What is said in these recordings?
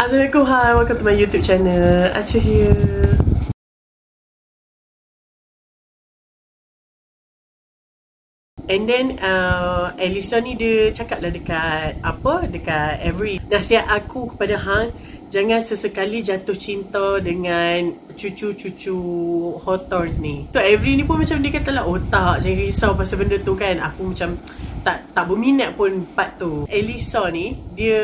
Assalamualaikum, hi, welcome to my YouTube channel. Acha here. And then Elisa ni dia cakap lah dekat Avery, nasihat aku kepada hang, jangan sesekali jatuh cinta dengan cucu-cucu Hawthorns ni. So Avery ni pun macam dia kata lah, oh tak, jangan risau pasal benda tu kan. Aku macam tak berminat pun part tu. Elisa ni dia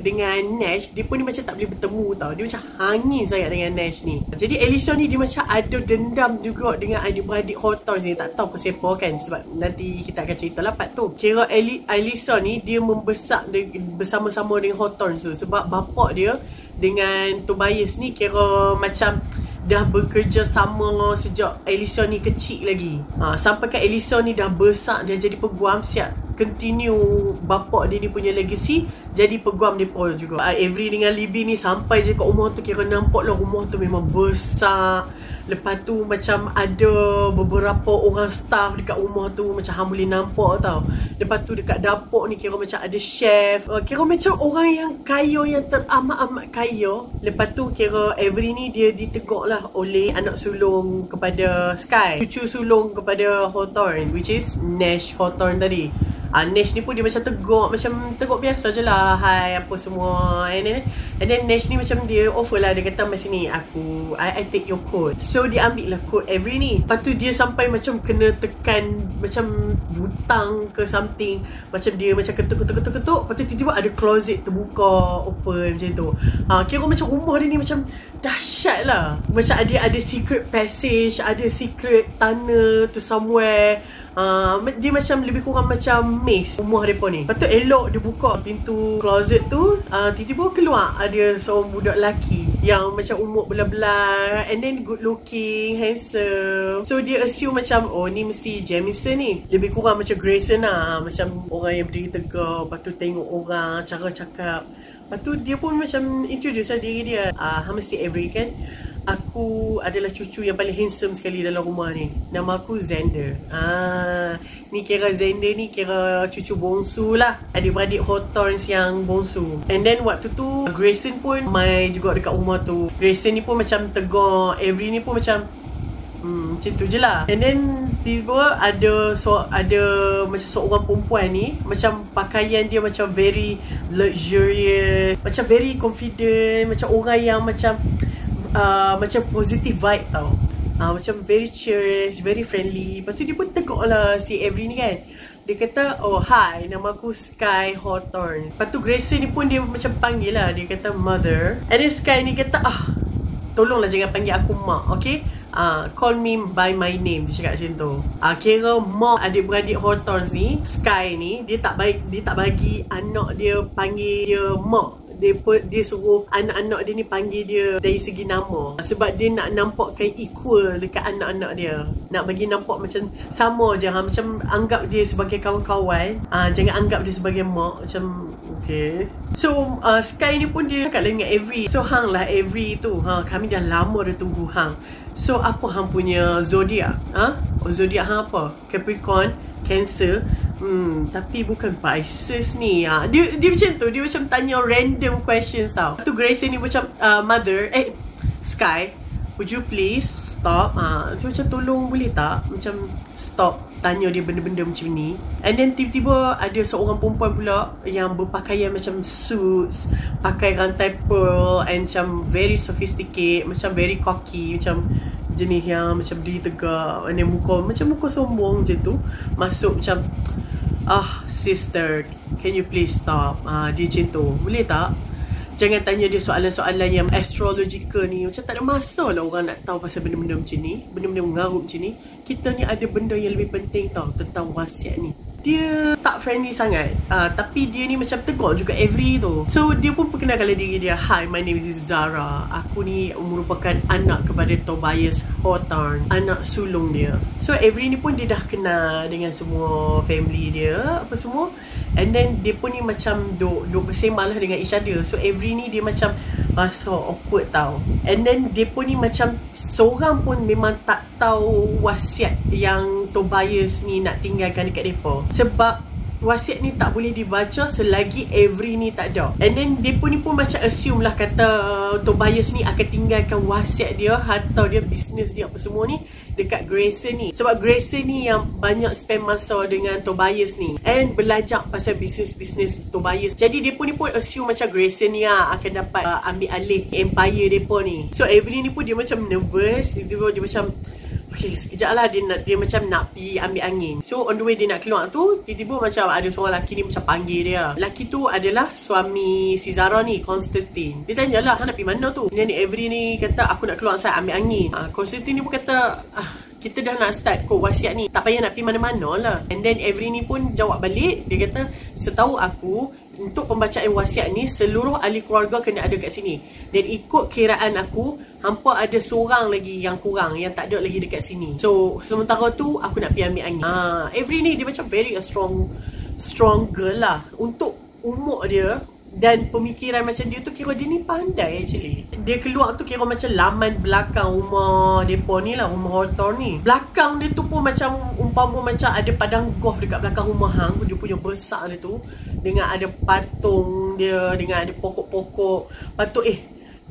dengan Nash, dia pun ni macam tak boleh bertemu tau. Dia macam hangin sangat dengan Nash ni. Jadi Elisa ni dia macam ada dendam juga dengan adik-beradik Hawthorns ni. Tak tahu pasal apa kan, sebab nanti kita akan cerita lah part tu. Kira Elisa ni dia membesar bersama-sama dengan Hawthorns tu, sebab bapak dia dengan Tobias ni kira macam dah bekerja sama sejak Elisa ni kecil lagi. Sampai kan Elisa ni dah besar, dia jadi peguam, siap continue bapak dia ni punya legacy, jadi peguam mereka juga. Avery dengan Libby ni sampai je kat rumah tu, kira nampak lah rumah tu memang besar. Lepas tu macam ada beberapa orang staff dekat rumah tu, macam hang boleh nampak tau. Lepas tu dekat dapur ni kira macam ada chef, kira macam orang yang kaya, yang teramat-amat kaya. Lepas tu kira Avery ni dia ditegur lah oleh anak sulung kepada Sky, cucu sulung kepada Hawthorn, which is Nash Hawthorn tadi. Nash ni pun dia macam tegur biasa je lah, hai apa semua. And then Nash ni macam dia offer lah, dia kata masa ni I take your code. So dia ambil lah code Avery ni. Lepas tu dia sampai macam kena tekan macam butang ke something, macam dia macam ketuk. Lepas tu tiba-tiba ada closet terbuka, open macam tu. Kira macam rumah dia ni macam dahsyat lah. Macam ada secret passage, ada secret tunnel to somewhere. Dia macam lebih kurang macam maze rumah mereka ni. Lepas tu elok dia buka pintu closet tu, tiba-tiba keluar ada seorang budak lelaki yang macam umur belah-belah, and then good looking, handsome. So dia assume macam, oh ni mesti Jamison ni. Lebih kurang macam Grayson lah, macam orang yang berdiri tegak, lepas tu tengok orang, cara cakap. Lepas tu dia pun macam introduce lah diri dia. Mesti Avery kan, aku adalah cucu yang paling handsome sekali dalam rumah ni. Nama aku Xander. Ni kira Xander ni kira cucu bongsu lah, adik-beradik Hawthorns yang bongsu. And then waktu tu Grayson pun mai juga dekat rumah tu. Grayson ni pun macam tegur Avery ni pun macam macam tu je lah. And then tiba ada macam seorang perempuan ni, macam pakaian dia macam very luxurious, macam very confident, macam orang yang macam positive vibe tau. Macam very cheers, very friendly. Lepas tu dia pun tegur lah si Avery ni kan. Dia kata, oh hi, nama aku Sky Hawthorn. Lepas tu Grayson ni pun dia macam panggil lah, dia kata mother. And then Sky ni kata, tolonglah jangan panggil aku mak, okay? Call me by my name, dia cakap macam tu. Kira mak adik-beradik Hawthorns ni, Sky ni, dia tak bagi anak dia panggil dia mak. Dia suruh anak-anak dia ni panggil dia dari segi nama, sebab dia nak nampakkan equal dekat anak-anak dia. Nak bagi nampak macam sama je, macam anggap dia sebagai kawan-kawan, jangan anggap dia sebagai mak. Macam okay. So Sky ni pun dia cakap dengan Avery, so hang lah Avery tu, kami dah lama dah tunggu hang. So apa hang punya zodiak? Zodiak hang apa? Capricorn, Cancer. Tapi bukan Pisces ni. Dia macam tu, dia macam tanya random questions tau. Tu Grayson ni macam mother, Sky, would you please stop? Dia macam tolong boleh tak? Macam stop tanya dia benda-benda macam ni. And then tiba-tiba ada seorang perempuan pula yang berpakaian macam suits, pakai rantai pearl, and macam very sophisticated, macam very cocky, macam jenis yang macam diri tegak, and then muka sombong je tu. Masuk macam, sister, can you please stop? Dia macam tu, boleh tak? Jangan tanya dia soalan-soalan yang astrological ni. Macam tak ada masa lah orang nak tahu pasal benda-benda macam ni, benda-benda mengarut macam ni. Kita ni ada benda yang lebih penting tau tentang wasiat ni. Dia tak friendly sangat, tapi dia ni macam tegur juga Avery tu. So dia pun perkenalkan diri dia, hi, my name is Zara. Aku ni merupakan anak kepada Tobias Hawthorn, anak sulung dia. So Avery ni pun dia dah kenal dengan semua family dia, apa semua. And then dia pun ni macam duk bersembang lah dengan each other. So Avery ni dia macam rasa awkward tau. And then dia pun ni macam seorang pun memang tak tahu wasiat yang Tobias ni nak tinggalkan dekat mereka. Sebab wasiat ni tak boleh dibaca selagi Avery ni tak ada. And then dia pun macam assume lah, kata Tobias ni akan tinggalkan wasiat dia, harta dia, bisnes dia apa semua ni dekat Grayson ni. Sebab Grayson ni yang banyak spend masa dengan Tobias ni and belajar pasal bisnes Tobias. Jadi dia pun assume macam Grayson ni akan dapat ambil alih empire depa ni. So Avery ni pun dia macam nervous, dia macam okay, sekejap lah dia macam nak pergi ambil angin. So on the way dia nak keluar tu, tiba-tiba macam ada seorang lelaki ni macam panggil dia. Lelaki tu adalah suami si Zara ni, Constantine. Dia tanyalah, nak pergi mana tu? Ni Avery ni kata, aku nak keluar saya ambil angin. Constantine ni pun kata, kita dah nak start kot wasiat ni, tak payah nak pergi mana-mana lah. And then Avery ni pun jawab balik, dia kata, setahu aku, untuk pembacaan wasiat ni seluruh ahli keluarga kena ada kat sini. Dan ikut kiraan aku, hampa ada seorang lagi yang kurang, yang tak ada lagi dekat sini. So sementara tu aku nak pergi ambil angin. Avery ni dia macam very strong girl lah. Untuk umur dia dan pemikiran macam dia tu, kira dia ni pandai actually. Dia keluar tu kira macam laman belakang rumah depa ni lah, rumah Hawthorne ni. Belakang dia tu pun macam umpama macam ada padang golf dekat belakang rumah hang. Dia punya besar dia tu, dengan ada patung dia, dengan ada pokok-pokok. Lepas tu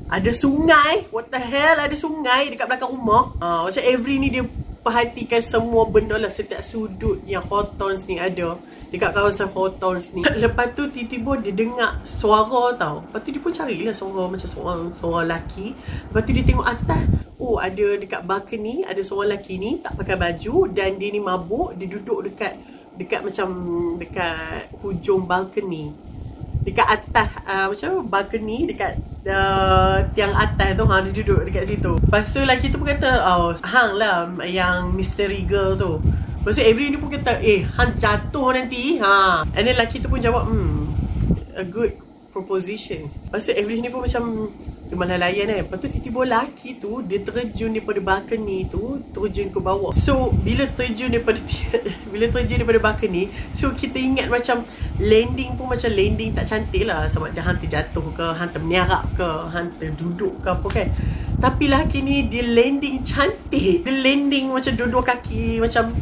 ada sungai. What the hell, ada sungai dekat belakang rumah. Macam Avery ni dia perhatikan semua benda lah, setiap sudut yang Hawthorne ni ada dekat kawasan Hawthorne ni. Lepas tu tiba-tiba dia dengar suara tau. Lepas tu dia pun carilah suara macam suara lelaki. Lepas tu dia tengok atas, oh ada dekat balcony ada seorang lelaki ni tak pakai baju dan dia ni mabuk. Dia duduk dekat macam dekat hujung balcony, dekat atas macam balcony dekat tiang atas tu. Dia duduk dekat situ. Lepas tu lelaki tu pun kata, oh hang lah yang mystery girl tu. Lepas tu Avery ni pun kata, hang jatuh nanti. And then lelaki tu pun jawab, a good proposition. Lepas tu Avery ni pun macam dia malah layan Lepas tu tiba-tiba lelaki tu dia terjun daripada balcony tu, terjun ke bawah. So bila terjun daripada balcony, so kita ingat macam landing pun macam landing tak cantik lah. Sebab dia hang terjatuh ke, hang termeniarap ke, hang terduduk ke apa kan. Tapi lelaki ni dia landing cantik. Dia landing macam dua-dua kaki, macam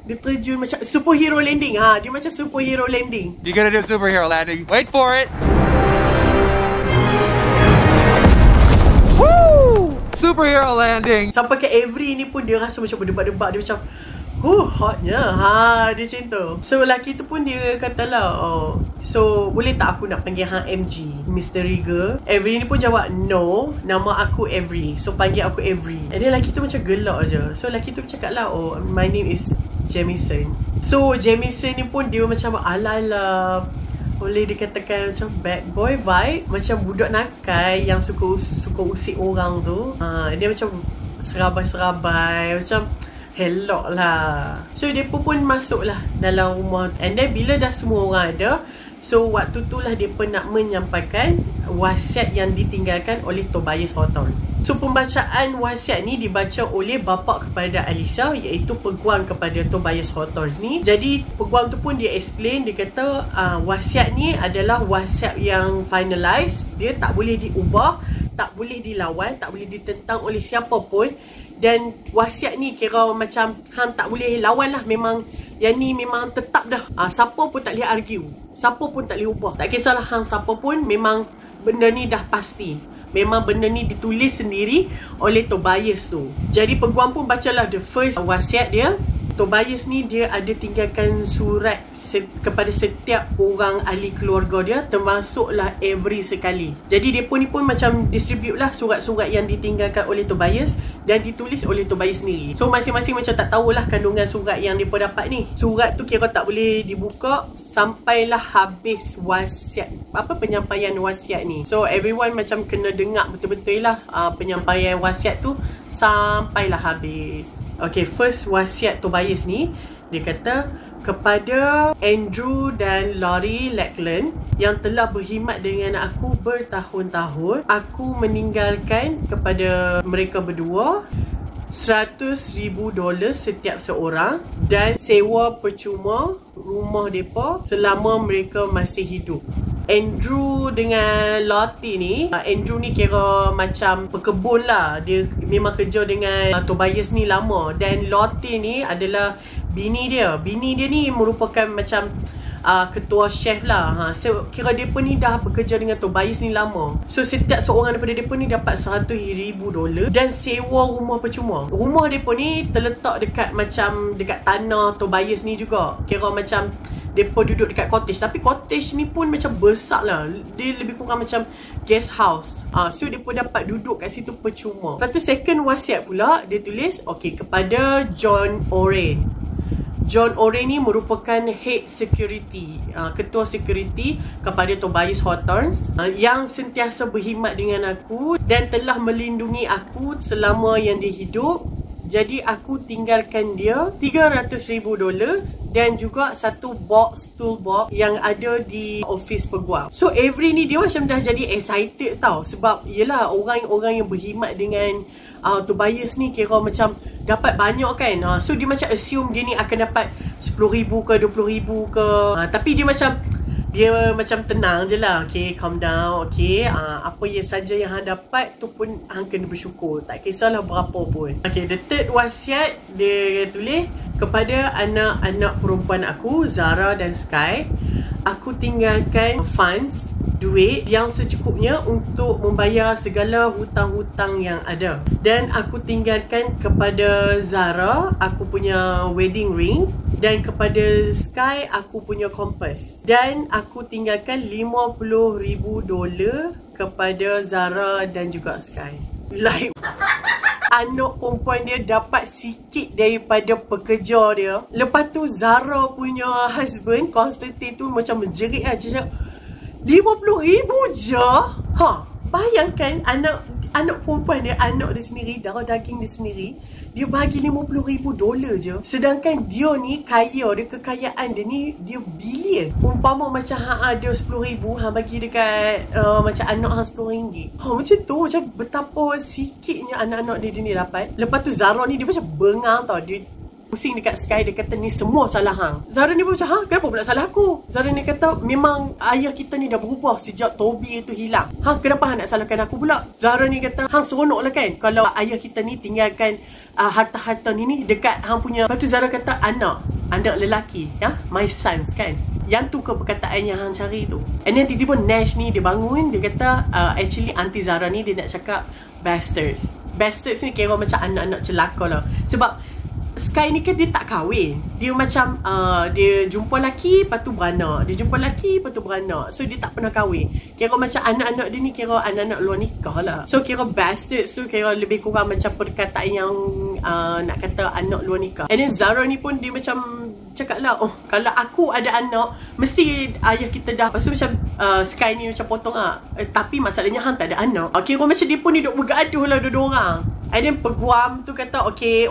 dia terjun macam superhero landing. Dia macam superhero landing. You gotta do superhero landing. Wait for it. Woo! Superhero landing. Sampai ke Avery ni pun dia rasa macam berdebar-debar. Dia macam hotnya. Dia macam tu. So lelaki tu pun dia katalah, so boleh tak aku nak panggil hang MG, mystery girl? Avery ni pun jawab, no, nama aku Avery, so panggil aku Avery. And then lelaki tu macam gelak aja. So lelaki tu cakap lah, oh my name is Jamison. So Jamison ni pun dia macam ala-ala, boleh dikatakan macam bad boy vibe, macam budak nakal yang suka usik orang tu. Dia macam serabai-serabai, macam hello lah. So dia pun masuk lah dalam rumah. And then bila dah semua orang ada, so waktu tu lah dia pun nak menyampaikan wasiat yang ditinggalkan oleh Tobias Hawthorne. So pembacaan wasiat ni dibaca oleh bapa kepada Alicia, iaitu peguam kepada Tobias Hawthorne ni. Jadi peguam tu pun dia explain, dia kata wasiat ni adalah wasiat yang finalized. Dia tak boleh diubah, tak boleh dilawan, tak boleh ditentang oleh siapa pun. Dan wasiat ni kira macam hang tak boleh lawan lah. Memang yang ni memang tetap dah. Siapa pun tak boleh argue, siapa pun tak boleh ubah. Tak kisahlah hang siapa pun, memang benda ni dah pasti. Memang benda ni ditulis sendiri oleh Tobias tu. Jadi peguam pun bacalah the first wasiat dia. Tobias ni dia ada tinggalkan surat kepada setiap orang ahli keluarga dia, termasuklah Avery sekali. Jadi dia pun macam distribute lah surat-surat yang ditinggalkan oleh Tobias dan ditulis oleh Tobias sendiri. So masing-masing macam tak tahulah kandungan surat yang dia dapat ni. Surat tu kira tak boleh dibuka sampailah habis wasiat, penyampaian wasiat ni. So everyone macam kena dengar betul-betul lah penyampaian wasiat tu sampailah habis. Okay, first wasiat Tobias ni, dia kata, kepada Andrew dan Laurie Lackland yang telah berkhidmat dengan aku bertahun-tahun, aku meninggalkan kepada mereka berdua $100,000 setiap seorang dan sewa percuma rumah mereka selama mereka masih hidup. Andrew dengan Lottie ni, Andrew ni kira macam pekebun lah. Dia memang kerja dengan Tobias ni lama. Dan Lottie ni adalah bini dia. Bini dia ni merupakan macam ketua chef lah. So kira mereka ni dah bekerja dengan Tobias ni lama. So setiap seorang daripada mereka ni dapat $100,000 dan sewa rumah percuma. Rumah mereka ni terletak dekat tanah Tobias ni juga. Kira macam mereka duduk dekat cottage. Tapi cottage ni pun macam besar lah. Dia lebih kurang macam guest house. So mereka dapat duduk kat situ percuma. Lepas tu second wasiat pula, dia tulis kepada John Oren. John Oren ni merupakan head security, ketua security kepada Tobias Hawthorns, yang sentiasa berkhidmat dengan aku dan telah melindungi aku selama yang dia hidup. Jadi aku tinggalkan dia $300,000 dan juga satu toolbox yang ada di office peguam. So Avery ni dia macam dah jadi excited tau. Sebab yelah orang yang berkhidmat dengan Tobias ni kira macam dapat banyak kan. So dia macam assume dia ni akan dapat $10,000 ke $20,000 ke. Tapi dia macam tenang je lah. Okay, calm down. Okay, apa yang saja yang hang dapat tu pun hang kena bersyukur. Tak kisahlah berapa pun. Okay, the third wasiat dia tulis kepada anak-anak perempuan aku, Zara dan Sky. Aku tinggalkan funds, duit yang secukupnya untuk membayar segala hutang-hutang yang ada. Dan aku tinggalkan kepada Zara aku punya wedding ring. Dan kepada Sky aku punya kompas. Dan aku tinggalkan $50,000 kepada Zara dan juga Sky. Like anak perempuan dia dapat sikit daripada pekerja dia. Lepas tu Zara punya husband Constantine tu macam menjerit lah. Dia cakap $50,000 je. Bayangkan anak perempuan dia, anak dia sendiri, darah daging dia sendiri, dia bagi $50,000 je. Sedangkan dia ni kaya, dia kekayaan dia ni, dia bilion. Umpama macam ada $10,000, bagi dekat macam anak RM10. Macam tu, macam betapa sikitnya anak-anak dia ni dapat. Lepas tu Zara ni dia macam bengang tau. Dia pusing dekat Sky, dia kata ni semua salah hang. Zara ni pun macam, kenapa pula salah aku? Zara ni kata, memang ayah kita ni dah berubah sejak Toby itu hilang. Kenapa hang nak salahkan aku pula? Zara ni kata, hang seronok lah kan kalau ayah kita ni tinggalkan harta-harta ni dekat hang punya. Lepas tu Zara kata, anak lelaki, my sons kan. Yang tu ke perkataan yang hang cari tu. And then tiba-tiba Nash ni dia bangun, dia kata actually Aunty Zara ni dia nak cakap bastards. Bastards ni kira macam anak-anak celaka lah. Sebab Sky ni kan dia tak kahwin. Dia macam dia jumpa lelaki lepas tu beranak. Dia jumpa lelaki lepas tu beranak. So dia tak pernah kahwin. Kira macam anak-anak dia ni kira anak-anak luar nikah lah. So kira bastard. So kira lebih kurang macam perkataan yang nak kata anak luar nikah. And then Zara ni pun dia macam cakap lah, kalau aku ada anak mesti ayah kita dah. Lepas tu macam Sky ni macam potong tapi masalahnya hang tak ada anak. Kira macam dia pun duduk bergaduh lah dua-dua orang. And then peguam tu kata, okay,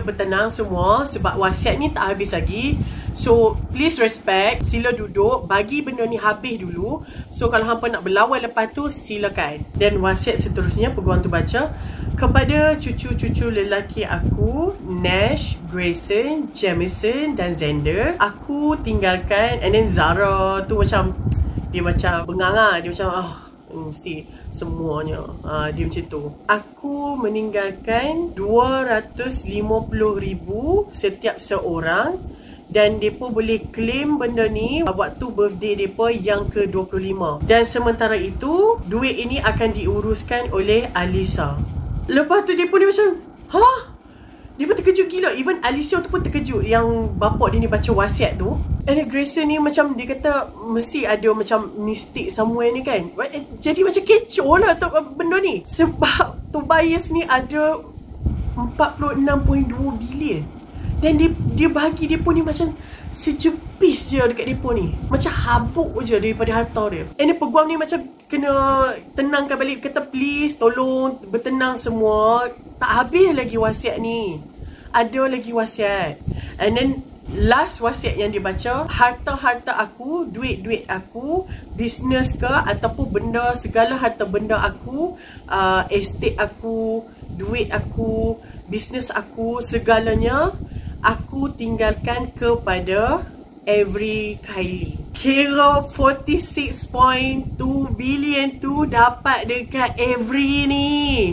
bertenang semua sebab wasiat ni tak habis lagi. So please respect, sila duduk, bagi benda ni habis dulu. So kalau hampa nak berlawan lepas tu, silakan. Dan wasiat seterusnya peguam tu baca, kepada cucu-cucu lelaki aku, Nash, Grayson, Jamison dan Xander, aku tinggalkan. And then Zara tu macam, dia macam bengang dia macam mesti semuanya dia macam tu. Aku meninggalkan $250,000 setiap seorang. Dan mereka boleh claim benda ni waktu birthday mereka yang ke-25. Dan sementara itu duit ini akan diuruskan oleh Alisa. Lepas tu dia pun dia macam dia pun terkejut gila. Even Alicia tu pun terkejut yang bapak dia ni baca wasiat tu. And Grayson ni macam dia kata mesti ada macam mistake somewhere ni kan. Jadi macam kecoh lah benda ni. Sebab Tobias ni ada 46.2 bilion. Dan dia bagi dia pun ni macam sejepis je dekat depa ni. Macam habuk je daripada harta dia. And then peguam ni macam kena tenangkan balik. Kata please tolong bertenang semua. Tak habis lagi wasiat ni. Ada lagi wasiat. And then last wasiat yang dia baca, harta-harta aku, duit-duit aku, bisnes ke ataupun benda, segala harta benda aku, estate aku, duit aku, bisnes aku, segalanya aku tinggalkan kepada Avery Kylie. Kira 46.2 billion tu dapat dekat Avery ni.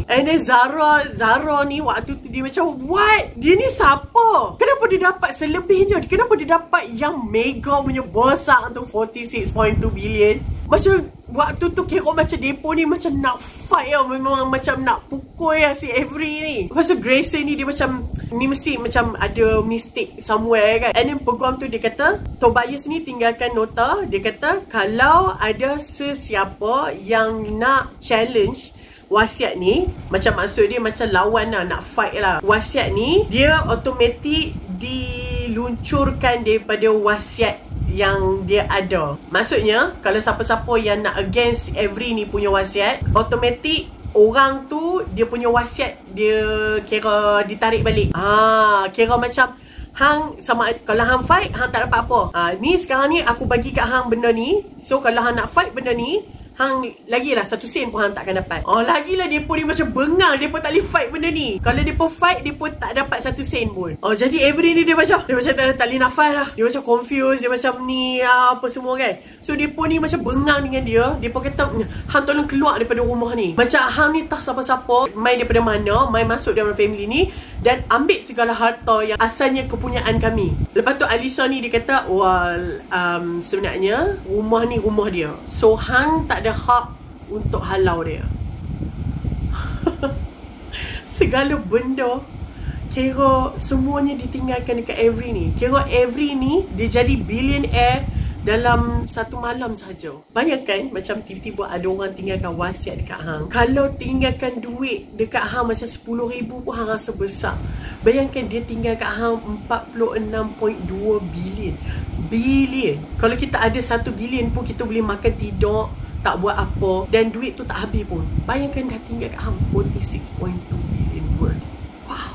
And then Zara ni waktu tu dia macam, what? Dia ni siapa? Kenapa dia dapat selebihnya? Kenapa dia dapat yang mega punya besar tu 46.2 billion? Macam waktu tu kira macam depo ni macam nak fight lah. Memang macam nak pukul lah si Avery ni. Lepas tu Grayson ni dia macam, ni mesti macam ada mistake somewhere kan. And then peguam tu dia kata, Tobias ni tinggalkan nota. Dia kata kalau ada sesiapa yang nak challenge wasiat ni, macam maksud dia macam lawan lah, nak fight lah wasiat ni, dia automatik diluncurkan daripada wasiat yang dia ada. Maksudnya kalau siapa-siapa yang nak against Avery ni punya wasiat, automatik orang tu dia punya wasiat dia kira ditarik balik. Kira macam hang sama, kalau hang fight hang tak dapat apa. Ni sekarang ni aku bagi kat hang benda ni. So kalau hang nak fight benda ni, hang lagilah 1 sen pun hang takkan dapat. Lagilah depa ni macam bengang, depa tak boleh fight benda ni. Kalau depa fight, depa tak dapat 1 sen pun. Jadi Avery ni dia macam tak boleh nafas lah. Dia macam confused, dia macam ni apa semua kan. So depa ni macam bengang dengan dia. Depa kata, hang tolong keluar daripada rumah ni. Macam hang ni tak siapa-siapa, main daripada mana, main masuk dalam family ni dan ambil segala harta yang asalnya kepunyaan kami. Lepas tu Alisa ni dia kata, sebenarnya rumah ni rumah dia. So hang tak ada hak untuk halau dia. Segala benda kira semuanya ditinggalkan dekat Avery ni. Kira Avery ni dia jadi billionaire dalam 1 malam sahaja. Bayangkan macam tiba-tiba ada orang tinggalkan wasiat dekat hang. Kalau tinggalkan duit dekat hang macam 10,000 pun hang rasa besar. Bayangkan dia tinggalkan hang 46.2 billion. Kalau kita ada 1 billion pun kita boleh makan tidur, tak buat apa, dan duit tu tak habis pun. Bayangkan dah tinggal kat hang 46.2 billion worth. Wow,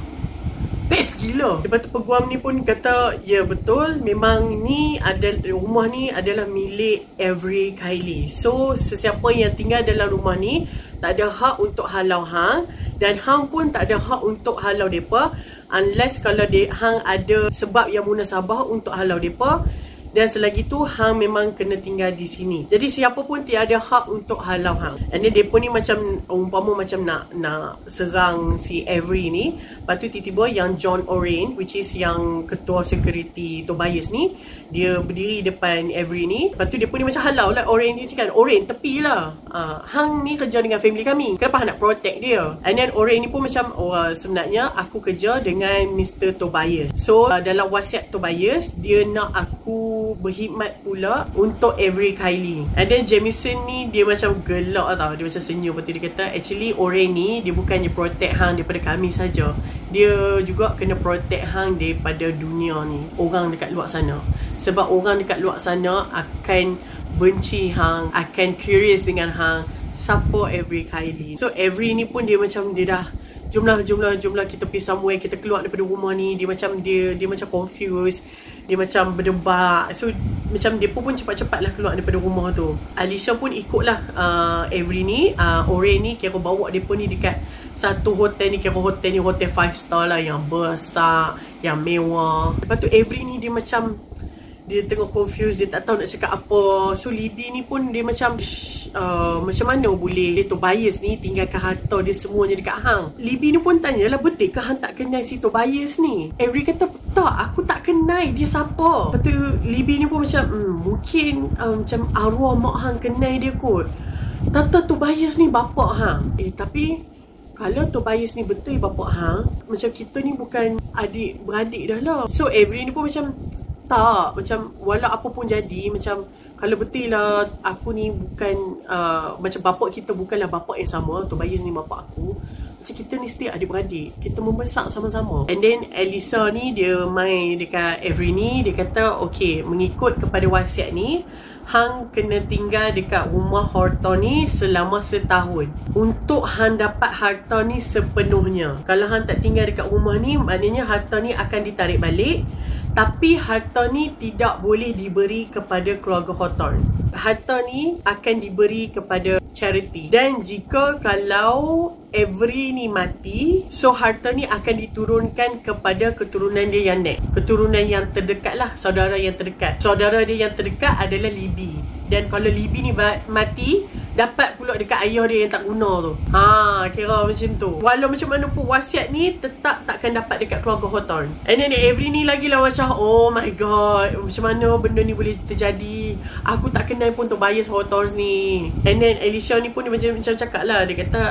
best gila. Lepas tu peguam ni pun kata, ya betul, memang ni ada, rumah ni adalah milik Avery Kylie. So sesiapa yang tinggal dalam rumah ni tak ada hak untuk halau hang, dan hang pun tak ada hak untuk halau depa, unless kalau hang ada sebab yang munasabah untuk halau depa. Dan selagi tu hang memang kena tinggal di sini. Jadi siapa pun tiada hak untuk halau hang. And then depa ni macam umpama macam nak serang si Avery ni. Lepas tu tiba-tiba yang John Oren, which is yang ketua security Tobias ni, dia berdiri depan Avery ni. Lepas tu depa ni macam halau lah Oren ni, cakap, Oren tepilah, hang ni kerja dengan family kami, kenapa hang nak protect dia? And then Oren ni pun macam, sebenarnya aku kerja dengan Mr. Tobias. So dalam wasiat Tobias, dia nak aku berkhidmat pula untuk Avery Kylie. And then Jamison ni dia macam gelak tau, dia macam senyum. Lepas tu dia kata, actually Oren ni dia bukannya protect hang daripada kami saja, dia juga kena protect hang daripada dunia ni, orang dekat luar sana. Sebab orang dekat luar sana akan benci hang, akan curious dengan hang, siapa Avery Kylie. So Avery ni pun dia macam, dia dah jumlah kita pergi somewhere, kita keluar daripada rumah ni. Dia macam confused, dia macam berdebak. So macam dia pun cepat-cepatlah keluar daripada rumah tu. Alicia pun ikutlah Avery ni, Oren ni kira bawa depa ni dekat satu hotel ni. Kira hotel ni hotel 5 star lah, yang besar, yang mewah. Lepas tu Avery ni dia macam, dia tengok confused, dia tak tahu nak cakap apa. So Libby ni pun dia macam, macam mana boleh Tobias ni tinggalkan harta dia semuanya dekat hang? Libby ni pun tanya lah, betul ke hang tak kenal si Tobias ni? Avery kata, tak, aku tak kenal dia siapa. Lepas tu Libby ni pun macam, mungkin macam arwah mak hang kenal dia kot. Tata Tobias ni bapak hang. Tapi kalau Tobias ni betul bapak hang, macam kita ni bukan adik-beradik dah lah. So Avery ni pun macam, tak, macam walau apa pun jadi, macam kalau betul lah aku ni bukan, macam bapak kita bukanlah bapak yang sama, Tobias ni bapak aku, macam kita ni still adik-beradik, kita membesar sama-sama. And then Alisa ni dia main dekat Avery ni, dia kata, okay, mengikut kepada wasiat ni, hang kena tinggal dekat rumah harta ni selama 1 tahun untuk hang dapat harta ni sepenuhnya. Kalau hang tak tinggal dekat rumah ni, maknanya harta ni akan ditarik balik. Tapi harta ni tidak boleh diberi kepada keluarga Hawthorne. Harta ni akan diberi kepada charity. Dan jika kalau Avery ni mati, so harta ni akan diturunkan kepada keturunan dia yang next, keturunan yang terdekat lah, saudara yang terdekat. Saudara dia yang terdekat adalah Libby. Dan kalau Libby ni mati, dapat pula dekat ayah dia yang tak guna tu. Kira macam tu. Walau macam mana pun wasiat ni tetap takkan dapat dekat keluarga Hawthorne. And then Avery ni lagi lah macam, oh my god, macam mana benda ni boleh terjadi. Aku tak kenal pun Tobias Hawthorne ni. And then Alicia ni pun dia macam cakap lah. Dia kata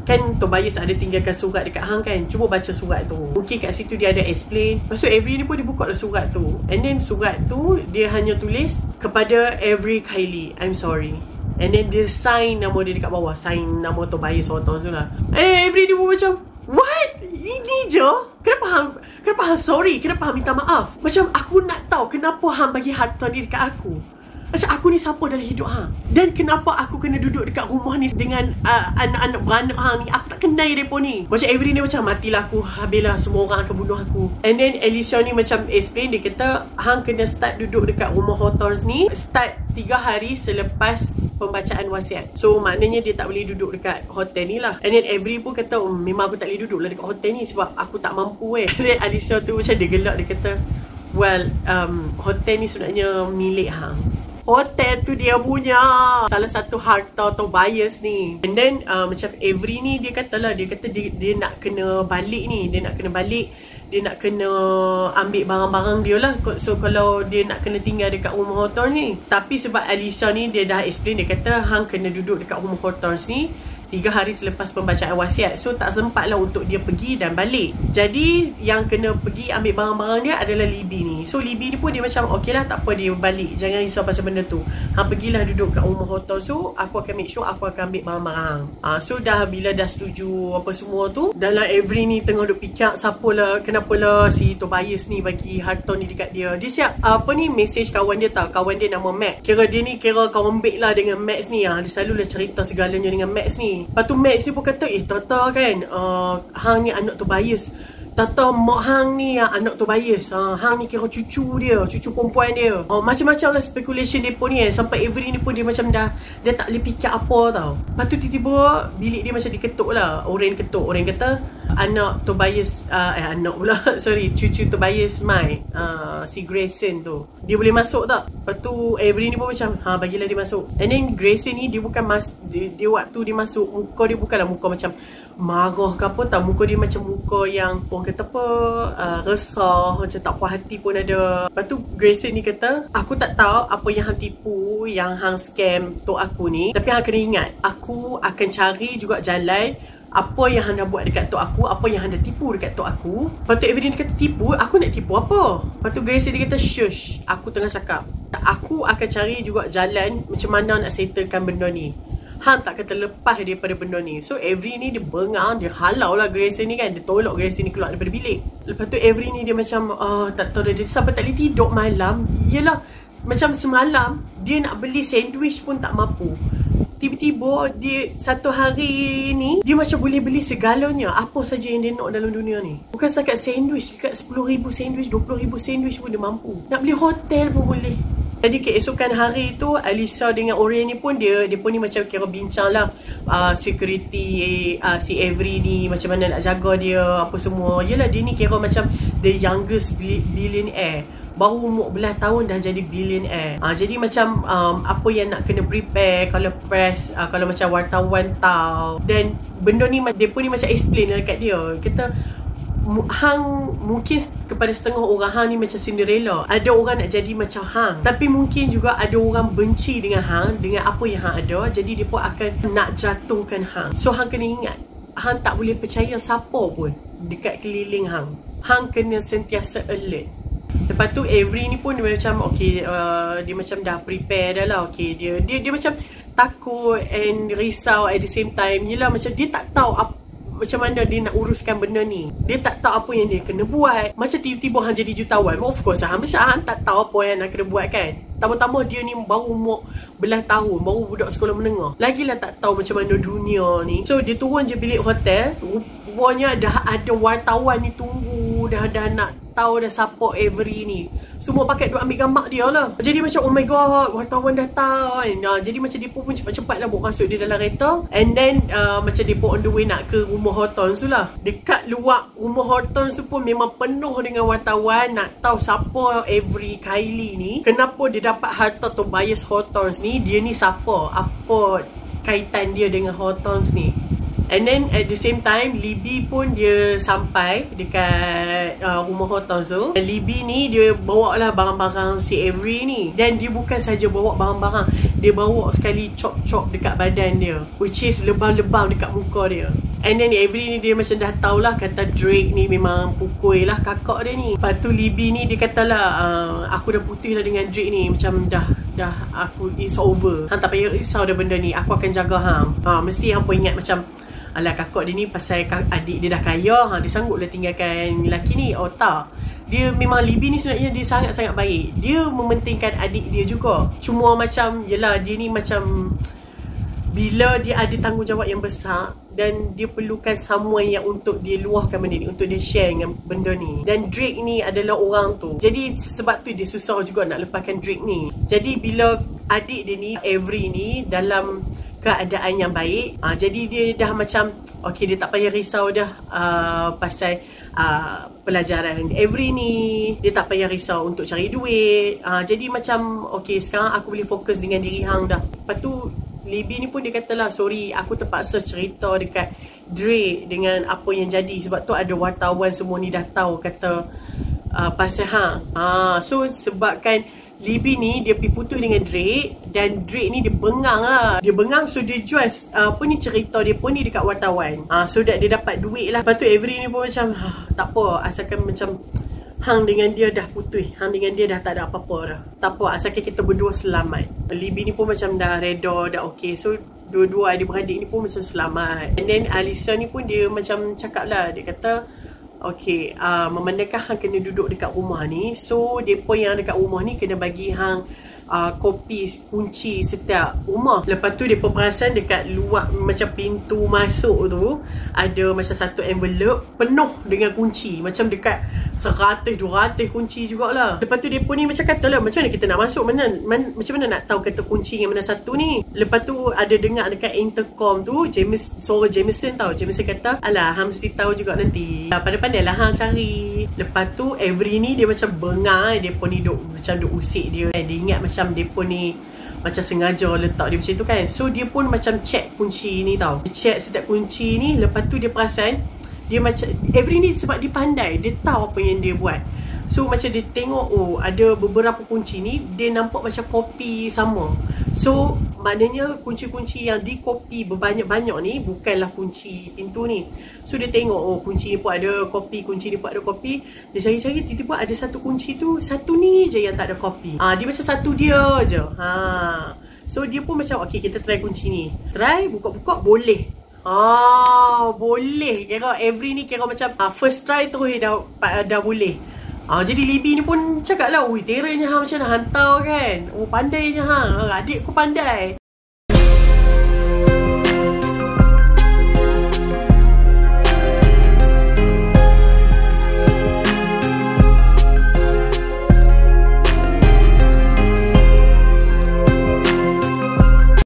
kan Tobias ada tinggalkan surat dekat hang kan, cuba baca surat tu. Mungkin kat situ dia ada explain. Lepas tu Avery ni pun dia buka lah surat tu. And then surat tu dia hanya tulis kepada Avery Kylie, I'm sorry. And then dia sign nama dia dekat bawah, sign nama Tobias Hawthorne tu lah. And Avery dia pun macam, what? Ini je? Kenapa hang sorry? Kenapa hang minta maaf? Macam aku nak tahu kenapa hang bagi harta ni dekat aku. Macam aku ni siapa dalam hidup hang? Dan kenapa aku kena duduk dekat rumah ni dengan anak-anak beranak hang ni? Aku tak kenal mereka ni. Macam Avery ni macam, matilah aku, habislah semua orang akan bunuh aku. And then Alicia ni macam explain, dia kata hang kena start duduk dekat rumah Hawthorne ni start 3 hari selepas pembacaan wasiat. So maknanya dia tak boleh duduk dekat hotel ni lah. And then Avery pun kata, memang aku tak boleh duduk lah dekat hotel ni sebab aku tak mampu And then Alicia tu macam dia gelak, dia kata, well, hotel ni sebenarnya milik hang. Hotel tu dia punya, salah satu harta Tobias ni. And then macam Avery ni dia kata dia nak kena balik ni. Dia nak kena ambil barang-barang dia lah. So kalau dia nak kena tinggal dekat rumah Hawthorne ni. Tapi sebab Alicia ni dia dah explain, dia kata hang kena duduk dekat rumah Hawthorne ni 3 hari selepas pembacaan wasiat. So tak sempat lah untuk dia pergi dan balik. Jadi yang kena pergi ambil barang-barang dia adalah Libby ni. So Libby ni pun dia macam, okey lah, tak apa, dia balik, jangan risau pasal benda tu. Hang pergilah duduk kat rumah Hawthorne. So aku akan make sure aku akan ambil barang-barang. So bila dah setuju apa semua tu, dalam Avery ni tengah duk fikir kenapalah si Tobias ni bagi harta ni dekat dia. Dia siap message kawan dia tau. Kawan dia nama Max. Dia ni kawan baik lah dengan Max ni. Dia selalu lah cerita segalanya dengan Max ni. Lepas tu Max ni pun kata, Tata kan, hang ni anak Tobias. Tata mak hang ni anak Tobias. Hang ni kira cucu dia, cucu perempuan dia. Macam-macam lah speculation dia pun ni Sampai Avery ni pun dia macam dah tak boleh fikir apa tau. Lepas tu tiba-tiba bilik dia macam diketuk lah. Orang ketuk. Orang kata anak Tobias, anak pula sorry, cucu Tobias Mai, si Grayson tu, dia boleh masuk tak? Lepas tu Avery ni pun macam, bagilah dia masuk. And then Grayson ni dia bukan dia waktu dia masuk, muka dia bukanlah muka macam marah ke apa tau. Muka dia macam muka yang orang kata apa, resah, macam tak puas hati pun ada. Lepas tu Grayson ni kata, aku tak tahu apa yang hang tipu, yang hang scam tok aku ni, tapi hang kena ingat, aku akan cari juga jalan apa yang hang dah buat dekat tok aku, apa yang hang dah tipu dekat tok aku. Lepas tu Avery dia kata, tipu? Aku nak tipu apa? Lepas tu Grayson dia kata, shush, aku tengah cakap. Aku akan cari juga jalan macam mana nak settlekan benda ni. Hang tak kata lepas daripada benda ni. So Avery ni dia bengang, dia halau lah Grayson ni kan. Dia tolak Grayson ni keluar daripada bilik. Lepas tu Avery ni dia macam, tak tahu dia sampai tak boleh tidur malam. Yelah, macam semalam dia nak beli sandwich pun tak mampu. Tiba-tiba dia satu hari ni dia macam boleh beli segalanya, apa saja yang dia nak dalam dunia ni. Bukan setakat sandwich, dekat 10,000 sandwich, 20,000 sandwich pun dia mampu. Nak beli hotel pun boleh. Jadi keesokan hari tu Alicia dengan Orion ni pun dia pun ni macam kira bincang lah, security si Avery ni macam mana nak jaga dia apa semua. Yelah, dia ni kira macam the youngest billionaire, baru umur belah tahun dah jadi billionaire. Jadi macam apa yang nak kena prepare kalau press, kalau macam wartawan tahu. Dan benda ni dia pun ni macam explain lah dekat dia. Kata hang mungkin kepada setengah orang hang ni macam Cinderella. Ada orang nak jadi macam hang, tapi mungkin juga ada orang benci dengan hang, dengan apa yang hang ada. Jadi dia pun akan nak jatuhkan hang. So hang kena ingat, hang tak boleh percaya siapa pun dekat keliling hang. Hang kena sentiasa alert. Lepas tu Avery ni pun dia macam okay, dia macam dah prepare dah lah. Okay, dia macam takut and risau at the same time. Yelah, macam dia tak tahu macam mana dia nak uruskan benda ni. Dia tak tahu apa yang dia kena buat. Macam tiba-tiba hang jadi jutawan. Of course hang tak tahu apa yang nak kena buat kan. Tambah-tambah dia ni baru umur belah tahun, baru budak sekolah menengah. Lagilah tak tahu macam mana dunia ni. So dia turun je bilik hotel. Rupanya dah ada wartawan ni tunggu, dah nak tahu dah siapa Avery ni. Semua pakai duk ambil gambar dia lah. Jadi macam oh my god, wartawan datang kan. Jadi macam dia pun cepat-cepat lah buat masuk dia dalam kereta. And then macam dia pun on the way nak ke rumah Hortons tu lah. Dekat luar rumah Hortons tu pun memang penuh dengan wartawan nak tahu siapa Avery Kylie ni. Kenapa dia dapat harta Tobias Hortons ni. Dia ni siapa? Apa kaitan dia dengan Hortons ni? And then at the same time Libby pun dia sampai dekat rumah Hortons tu. Dan Libby ni dia bawa lah barang-barang si Avery ni. Dan dia bukan saja bawa barang-barang, dia bawa sekali chop-chop dekat badan dia, which is lebam-lebam dekat muka dia. And then Avery ni dia macam dah tahulah kata Drake ni memang pukul lah kakak dia ni. Lepas tu Libby ni dia katalah aku dah putus lah dengan Drake ni. Macam dah aku it's over. Hang tak payah risau dah benda ni, aku akan jaga hang. Mesti hang pun ingat macam alah kakak dia ni pasal adik dia dah kaya, dia sanggup lah tinggalkan lelaki ni. Oh tak, dia memang Libby ni sebenarnya dia sangat-sangat baik. Dia mementingkan adik dia juga. Cuma macam yelah dia ni macam bila dia ada tanggungjawab yang besar dan dia perlukan someone yang untuk dia luahkan benda ni, untuk dia share dengan benda ni. Dan Drake ni adalah orang tu. Jadi sebab tu dia susah juga nak lepaskan Drake ni. Jadi bila adik dia ni, Avery ni dalam keadaan yang baik, jadi dia dah macam okay, dia tak payah risau dah pasal pelajaran Avery ni. Dia tak payah risau untuk cari duit. Jadi macam okay, sekarang aku boleh fokus dengan diri hang dah. Lepas tu Libby ni pun dia katalah sorry, aku terpaksa cerita dekat Drake dengan apa yang jadi. Sebab tu ada wartawan semua ni dah tahu kata pasal hang. So sebabkan Libby ni dia pergi putus dengan Drake, dan Drake ni dia bengang lah. Dia bengang, so dia jual cerita dia pun ni dekat wartawan, so that dia dapat duit lah. Lepas tu Avery ni pun macam tak apa, asalkan macam hang dengan dia dah putus, hang dengan dia dah tak ada apa-apa dah, tak apa, asalkan kita berdua selamat. Libby ni pun macam dah reda, dah okay. So dua-dua adik-beradik ni pun macam selamat. And then Alisa ni pun dia macam cakap lah, dia kata okay, memandangkan hang kena duduk dekat rumah ni, so depa yang dekat rumah ni kena bagi hang kopi kunci setiap rumah. Lepas tu depa perasan dekat luar macam pintu masuk tu ada macam satu envelope penuh dengan kunci, macam dekat 100-200 kunci jugalah. Lepas tu depa ni macam kata lah, macam mana kita nak masuk, macam mana nak tahu kata kunci yang mana satu ni. Lepas tu ada dengar dekat intercom tu suara Jameson tau. Jameson kata alah hang mesti tahu juga nanti, pandai-pandai lah hang cari. Lepas tu Avery ni dia macam bengar, depa ni macam duk usik dia. Dia ingat macam depa ni macam sengaja letak dia macam tu kan. So dia pun macam check kunci ni tau. Dia check setiap kunci ni. Lepas tu dia perasan dia macam Avery ni sebab dia pandai, dia tahu apa yang dia buat. So macam dia tengok oh ada beberapa kunci ni dia nampak macam kopi sama. So maknanya kunci-kunci yang dikopi berbanyak-banyak ni bukanlah kunci pintu ni. So dia tengok oh kunci ni pun ada kopi, kunci ni pun ada kopi. Dia cari-cari, tiba-tiba ada satu kunci tu, satu ni je yang tak ada kopi. Dia macam satu dia je. So dia pun macam okay, kita try kunci ni. Try buka-buka boleh. Boleh. Kira Avery ni kira macam first try tu dah boleh. Jadi Libby ni pun cakap lah, ui teranya hang macam nak hantar kan. Oh pandainya hang, adik aku pandai.